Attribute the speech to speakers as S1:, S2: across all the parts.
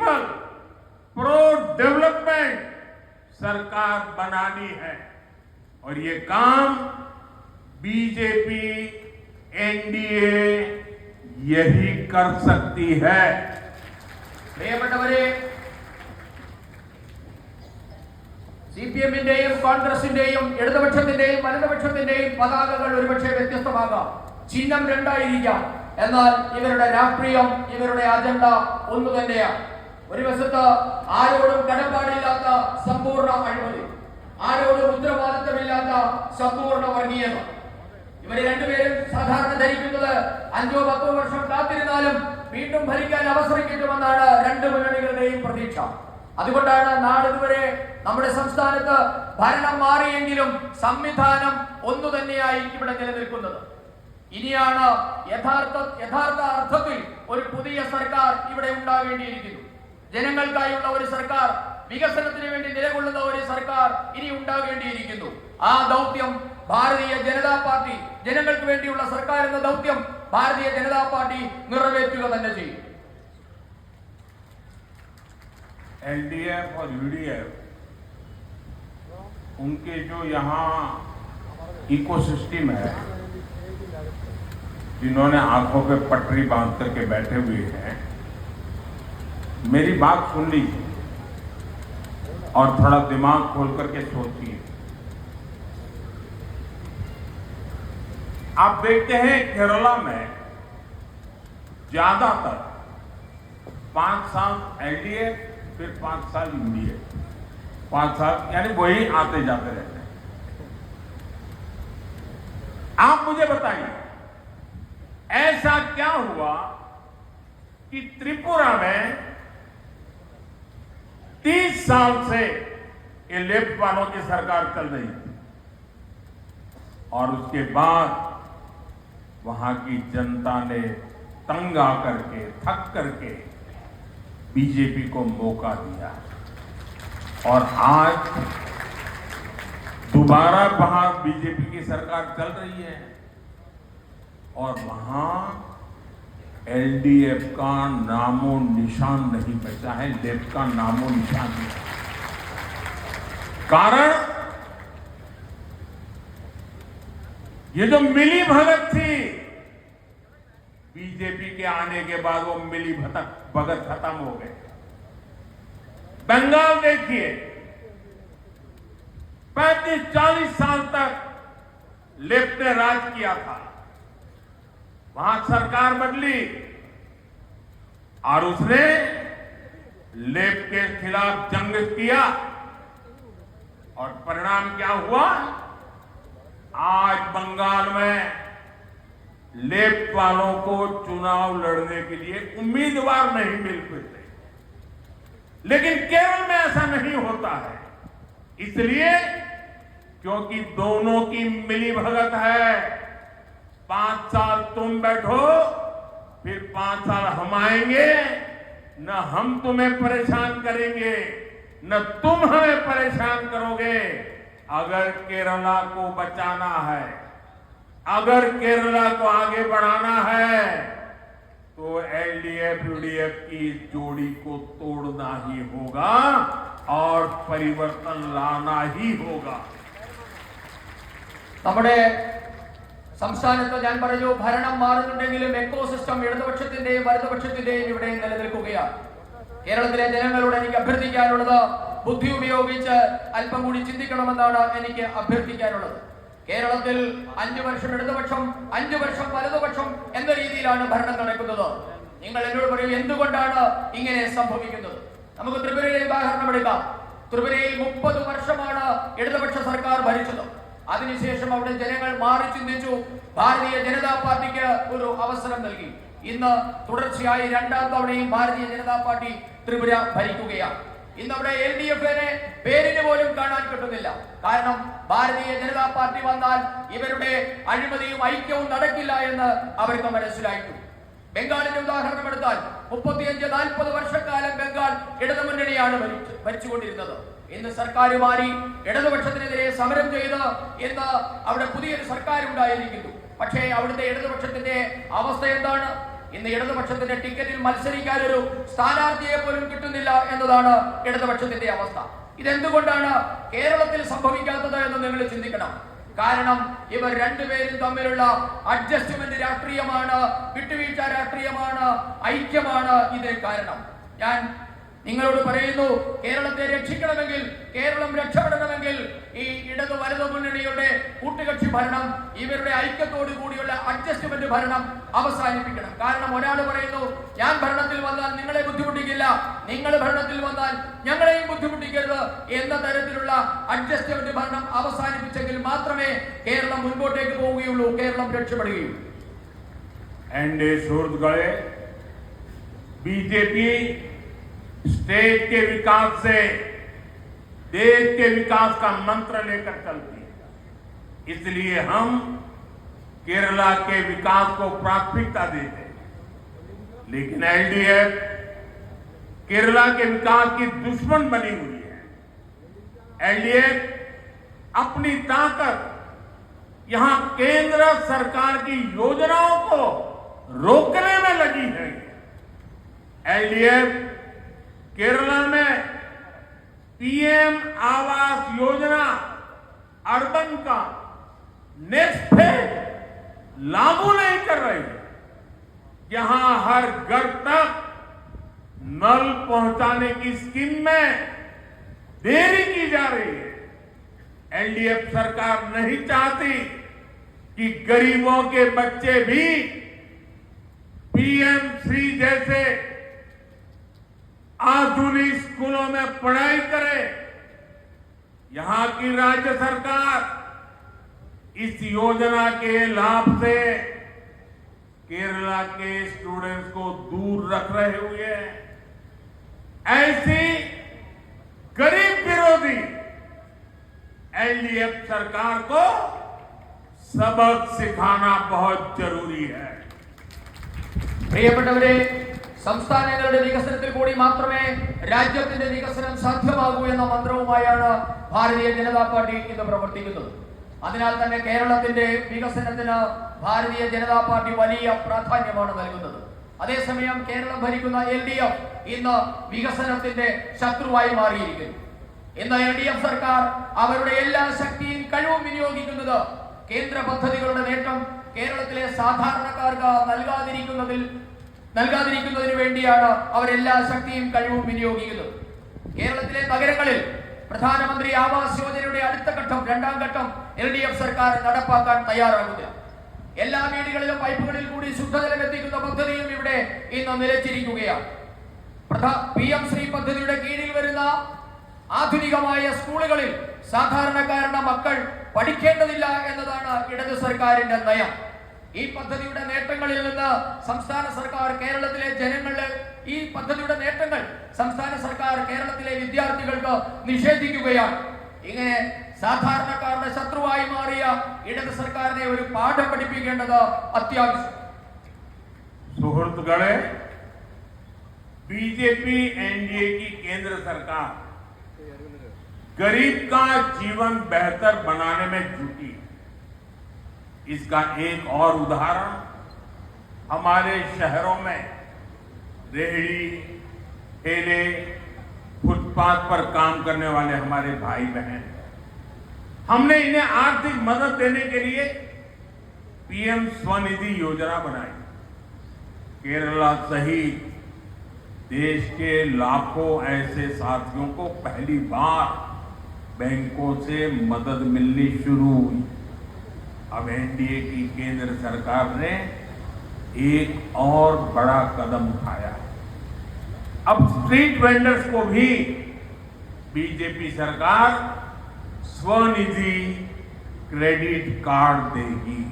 S1: People, pro development सरकार बनानी है और ये काम बीजेपी, एनडीए यही कर सकती है।
S2: പ്രിയപ്പെട്ടവരെ, സിപിഎമ്മിന്റെയും കോൺഗ്രസിന്റെയും ഇടതുപക്ഷത്തിന്റെയും വലതുപക്ഷത്തിന്റെയും പതാകകൾ ഒരുപക്ഷെ വ്യത്യസ്തമാകാം, ചിഹ്നം രണ്ടായിരിക്കാം, എന്നാൽ ഇവരുടെ രാഷ്ട്രീയം, ഇവരുടെ അജണ്ട ഒന്നു തന്നെയാണ്. ഒരു വശത്ത് ആരോടും കടപ്പാടില്ലാത്ത സമ്പൂർണ്ണ അഴിമതി, ആരോടും ഉത്തരവാദിത്തമില്ലാത്ത സമ്പൂർണ്ണ വർഗീയത. ഇവര് രണ്ടുപേരും സാധാരണ ധരിക്കുന്നത് 5-10 വർഷം കാത്തിരുന്നാലും വീണ്ടും ഭരിക്കാൻ അവസരം കിട്ടുമെന്നാണ് രണ്ട് മുന്നണികളുടെയും പ്രതീക്ഷ. അതുകൊണ്ടാണ് നാളിതുവരെ നമ്മുടെ സംസ്ഥാനത്ത് ഭരണം മാറിയെങ്കിലും സംവിധാനം ഒന്നു തന്നെയായി ഇവിടെ നിലനിൽക്കുന്നത്. ഇനിയാണ് യഥാർത്ഥ അർത്ഥത്തിൽ ഒരു പുതിയ സർക്കാർ ഇവിടെ ഉണ്ടാകേണ്ടിയിരിക്കുന്നു. ജനങ്ങൾക്കായുള്ള ഒരു സർക്കാർ, വികസനത്തിന് വേണ്ടി നിലകൊള്ളുന്ന ഒരു സർക്കാർ ഇനി ഉണ്ടാകേണ്ടിയിരിക്കുന്നു. ആ ദൗത്യം ഭാരതീയ ജനതാ പാർട്ടി, ജനങ്ങൾക്ക് വേണ്ടിയുള്ള സർക്കാർ എന്ന ദൗത്യം ഭാരതീയ ജനതാ പാർട്ടി നിറവേറ്റുക തന്നെ ചെയ്യും.
S1: एलडीएफ और यूडीएफ, उनके जो यहाँ इकोसिस्टम है, जिन्होंने आंखों पे पटरी बांध करके बैठे हुए हैं, मेरी बात सुन लीजिए और थोड़ा दिमाग खोल करके सोचिए। आप देखते हैं केरला में ज्यादातर 5 साल एलडीएफ, फिर 5 साल यूडीएफ, 5 साल यानी वही आते जाते रहते हैं। आप मुझे बताइए, ऐसा क्या हुआ कि त्रिपुरा में 30 साल से ये लेफ्ट वालों की सरकार चल रही थी और उसके बाद वहां की जनता ने तंग आकर के, थक करके बीजेपी को मौका दिया और आज दोबारा वहां बीजेपी की सरकार चल रही है और वहां एलडीएफ का नामो निशान नहीं बचा है, लेफ्ट का नामो निशान नहीं। कारण ये जो मिली भगत थी, बीजेपी के आने के बाद वो मिली भगत खत्म हो गए। बंगाल देखिए, 35-40 साल तक लेफ्ट ने राज किया था, वहां सरकार बदली और उसने लेफ्ट के खिलाफ जंग किया और परिणाम क्या हुआ? आज बंगाल में लेफ्ट वालों को चुनाव लड़ने के लिए उम्मीदवार नहीं मिल पाते, लेकिन केरल में ऐसा नहीं होता है, इसलिए क्योंकि दोनों की मिली भगत है। 5 साल तुम बैठो, फिर 5 साल हम आएंगे, न हम तुम्हें परेशान करेंगे, न तुम हमें परेशान करोगे। अगर केरला को बचाना है, अगर केरला को आगे बढ़ाना है, तो एलडीएफ यूडीएफ की जोड़ी को तोड़ना ही होगा और परिवर्तन लाना ही होगा।
S2: നമ്മുടെ സംസ്ഥാനത്ത് ഞാൻ പറഞ്ഞു, ഭരണം മാറുന്നുണ്ടെങ്കിലും എക്കോസിസ്റ്റം ഇടതുപക്ഷത്തിന്റെയും വലതുപക്ഷത്തിന്റെയും ഇവിടെ നിലനിൽക്കുകയാണ്. കേരളത്തിലെ ജനങ്ങളോട് എനിക്ക് അഭ്യർത്ഥിക്കാനുള്ളത്, ബുദ്ധി ഉപയോഗിച്ച് അല്പം കൂടി ചിന്തിക്കണമെന്നാണ് എനിക്ക് അഭ്യർത്ഥിക്കാനുള്ളത്. കേരളത്തിൽ 5 വർഷം ഇടതുപക്ഷം, 5 വർഷം വലതുപക്ഷം എന്ന രീതിയിലാണ് ഭരണം നടക്കുന്നത്. നിങ്ങൾ എന്നോട് പറയൂ, എന്തുകൊണ്ടാണ് ഇങ്ങനെ സംഭവിക്കുന്നത്? നമുക്ക് ത്രിപുരയിലെ ഉദാഹരണം എടുക്കാം. ത്രിപുരയിൽ 30 വർഷമാണ് ഇടതുപക്ഷ സർക്കാർ ഭരിച്ചത്. അതിനുശേഷം അവിടെ ജനങ്ങൾ മാറി ചിന്തിച്ചു, ഭാരതീയ ജനതാ പാർട്ടിക്ക് ഒരു അവസരം നൽകി. ഇന്ന് തുടർച്ചയായി 2ാം തവണയും ഭാരതീയ ജനതാ പാർട്ടി ത്രിപുര ഭരിക്കുകയാണ്. ഇന്ന് അവിടെ എൽഡിഎഫിനെ പേരിന് പോലും കാണാൻ കിട്ടുന്നില്ല. കാരണം ഭാരതീയ ജനതാ പാർട്ടി വന്നാൽ ഇവരുടെ അഴിമതിയും ഐക്യവും നടക്കില്ല എന്ന് അവർക്ക് മനസ്സിലായിട്ടുണ്ട്. ബംഗാളിന്റെ ഉദാഹരണം എടുത്താൽ 35-40 വർഷക്കാലം ബംഗാൾ ഇടതുമുന്നണിയാണ് ഭരിച്ചുകൊണ്ടിരുന്നത്. ഇന്ന് സർക്കാർ മാറി, ഇടതുപക്ഷത്തിനെതിരെ സമരം ചെയ്ത് ഇന്ന് അവിടെ പുതിയൊരു സർക്കാർ ഉണ്ടായിരിക്കുന്നു. പക്ഷേ അവിടുത്തെ ഇടതുപക്ഷത്തിന്റെ അവസ്ഥ എന്താണ്? ഇന്ന് ഇടതുപക്ഷത്തിന്റെ ടിക്കറ്റിൽ മത്സരിക്കാൻ ഒരു സ്ഥാനാർത്ഥിയെ പോലും കിട്ടുന്നില്ല എന്നതാണ് ഇടതുപക്ഷത്തിന്റെ അവസ്ഥ. ഇതെന്തുകൊണ്ടാണ് കേരളത്തിൽ സംഭവിക്കാത്തത് എന്ന് നിങ്ങൾ ചിന്തിക്കണം. കാരണം ഇവർ രണ്ടുപേരും തമ്മിലുള്ള അഡ്ജസ്റ്റ്മെന്റ് രാഷ്ട്രീയമാണ്, വിട്ടുവീഴ്ച രാഷ്ട്രീയമാണ്, ഐക്യമാണ് ഇതിന് കാരണം. ഞാൻ നിങ്ങളോട് പറയുന്നു, കേരളത്തെ രക്ഷിക്കണമെങ്കിൽ, കേരളം രക്ഷപ്പെടണമെങ്കിൽ ഈ ഇടതു വലതു മുന്നണിയുടെ കൂട്ടുകക്ഷി ഭരണം, ഇവരുടെ ഐക്യത്തോടു കൂടിയുള്ള അഡ്ജസ്റ്റ്മെന്റ് ഭരണം അവസാനിപ്പിക്കണം. കാരണം ഒരാൾ പറയുന്നു, ഞാൻ ഭരണത്തിൽ വന്നാൽ നിങ്ങളെ ബുദ്ധിമുട്ടിക്കില്ല, നിങ്ങൾ ഭരണത്തിൽ വന്നാൽ ഞങ്ങളെയും ബുദ്ധിമുട്ടിക്കരുത് എന്ന തരത്തിലുള്ള അഡ്ജസ്റ്റ്മെന്റ് ഭരണം അവസാനിപ്പിച്ചെങ്കിൽ മാത്രമേ കേരളം മുൻപോട്ടേക്ക് പോവുകയുള്ളൂ, കേരളം രക്ഷപ്പെടുകയുള്ളൂ.
S1: बीजेपी स्टेट के विकास से देश के विकास का मंत्र लेकर चलती है, इसलिए हम केरला के विकास को प्राथमिकता देते हैं। लेकिन एलडीएफ केरला के विकास की दुश्मन बनी हुई है। एलडीएफ अपनी ताकत यहां केंद्र सरकार की योजनाओं को रोकने में लगी है। एलडीएफ केरला में पीएम आवास योजना अर्बन का नेक्स्ट फेज लागू नहीं कर रही है। यहां हर घर तक नल पहुंचाने की स्कीम में देरी की जा रही है। एलडीएफ सरकार नहीं चाहती कि गरीबों के बच्चे भी पीएम श्री जैसे आधुनिक स्कूलों में पढ़ाई करें। यहां की राज्य सरकार इस योजना के लाभ से केरला के स्टूडेंट्स को दूर रख रहे हुए हैं। ऐसी गरीब विरोधी एलडीएफ सरकार को सबक सिखाना बहुत जरूरी है।
S2: പ്രിയപ്പെട്ടവരെ, സംസ്ഥാനങ്ങളുടെ വികസനത്തിൽ കൂടി മാത്രമേ രാജ്യത്തിന്റെ വികസനം സാധ്യമാകൂ എന്ന മന്ത്രവുമായാണ് ഭാരതീയ ജനതാ പാർട്ടി ഇന്ന് പ്രവർത്തിക്കുന്നത്. അതിനാൽ തന്നെ കേരളത്തിന്റെ വികസനത്തിന് ഭാരതീയ ജനതാ പാർട്ടി വലിയ പ്രാധാന്യമാണ് നൽകുന്നത്. അതേസമയം കേരളം ഭരിക്കുന്ന എൽഡിഎഫ് ഇന്ന് വികസനത്തിന്റെ ശത്രുവായി മാറിയിരിക്കുന്നു. ഇന്ന് എൽഡിഎഫ് സർക്കാർ അവരുടെ എല്ലാ ശക്തിയും കഴിവും വിനിയോഗിക്കുന്നത് കേന്ദ്ര പദ്ധതികളുടെ നേട്ടം കേരളത്തിലെ സാധാരണക്കാർക്ക് നൽകാതിരിക്കുന്നതിന് വേണ്ടിയാണ് അവരെല്ലാ ശക്തിയും കഴിവും വിനിയോഗിക്കുന്നത്. കേരളത്തിലെ നഗരങ്ങളിൽ പ്രധാനമന്ത്രി ആവാസ് യോജനയുടെ അടുത്ത ഘട്ടം, രണ്ടാം ഘട്ടം എൽഡിഎഫ് സർക്കാർ നടപ്പാക്കാൻ തയ്യാറാകുക. എല്ലാ വീടുകളിലും പൈപ്പുകളിൽ കൂടി ശുദ്ധജലം എത്തിക്കുന്ന പദ്ധതിയും ഇവിടെ ഇന്ന് നിലച്ചിരിക്കുകയാണ്. PM ശ്രീ പദ്ധതിയുടെ കീഴിൽ വരുന്ന ആധുനികമായ സ്കൂളുകളിൽ സാധാരണക്കാരുടെ മക്കൾ പഠിക്കേണ്ടതില്ല എന്നതാണ് ഇടത് സർക്കാരിന്റെ നയം. ഈ പദ്ധതിയുടെ നേട്ടങ്ങളിൽ നിന്ന് സംസ്ഥാന സർക്കാർ കേരളത്തിലെ ജനങ്ങളുടെ ഈ പദ്ധതിയുടെ നേട്ടങ്ങൾ സംസ്ഥാന സർക്കാർ കേരളത്തിലെ വിദ്യാർത്ഥികൾക്ക് നിഷേധിക്കുകയാണ്. ഇങ്ങനെ സാധാരണക്കാരുടെ ശത്രുവായി മാറിയ ഇടത് സർക്കാരിനെ ഒരു പാഠം പഠിപ്പിക്കേണ്ടത് അത്യാവശ്യം.
S1: സുഹൃത്തുക്കളെ, बीजेपी एनडीए की केंद्र सरकार गरीब का जीवन बेहतर बनाने में जुटी। इसका एक और उदाहरण हमारे शहरों में रेहड़ी ठेले फुटपाथ पर काम करने वाले हमारे भाई बहन, हमने इन्हें आर्थिक मदद देने के लिए पीएम स्वनिधि योजना बनाई। केरला सहित देश के लाखों ऐसे साथियों को पहली बार बैंकों से मदद मिलनी शुरू हुई। अब एनडीए की केंद्र सरकार ने एक और बड़ा कदम उठाया है। अब स्ट्रीट वेंडर्स को भी बीजेपी सरकार स्वनिधि क्रेडिट कार्ड देगी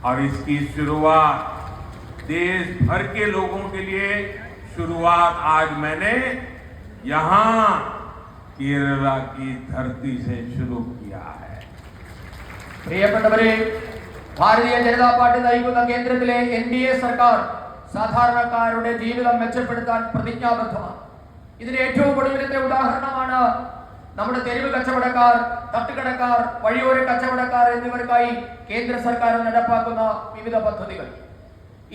S1: और इसकी शुरुआत देश भर के लोगों के लिए शुरुआत आज मैंने यहां केरला की धरती से शुरू किया है।
S2: പ്രിയപ്പെട്ടവരെ, ഭാരതീയ ജനതാ പാർട്ടി നയിക്കുന്ന കേന്ദ്രത്തിലെ എൻഡിഎ സർക്കാർ സാധാരണക്കാരുടെ ജീവിതം മെച്ചപ്പെടുത്താൻ പ്രതിജ്ഞാബദ്ധമാണ്. ഇതിന് ഏറ്റവും ഒടുവിലത്തെ ഉദാഹരണമാണ് നമ്മുടെ തെരുവ് കച്ചവടക്കാർ, തട്ടുകടക്കാർ, വഴിയോര കച്ചവടക്കാർ എന്നിവർക്കായി കേന്ദ്ര സർക്കാർ നടപ്പാക്കുന്ന വിവിധ പദ്ധതികൾ.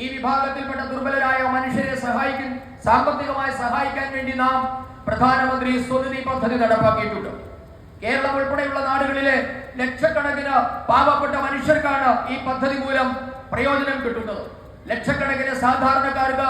S2: ഈ വിഭാഗത്തിൽപ്പെട്ട ദുർബലരായ മനുഷ്യരെ സാമ്പത്തികമായി സഹായിക്കാൻ വേണ്ടി നാം പ്രധാനമന്ത്രി സ്വനിധി പദ്ധതി നടപ്പാക്കിയിട്ടുണ്ട്. കേരളം ഉൾപ്പെടെയുള്ള നാടുകളിലെ ലക്ഷക്കണക്കിന് പാവപ്പെട്ട മനുഷ്യർക്കാണ് ഈ പദ്ധതി മൂലം പ്രയോജനം കിട്ടുന്നത്. ലക്ഷക്കണക്കിന് സാധാരണക്കാർക്ക്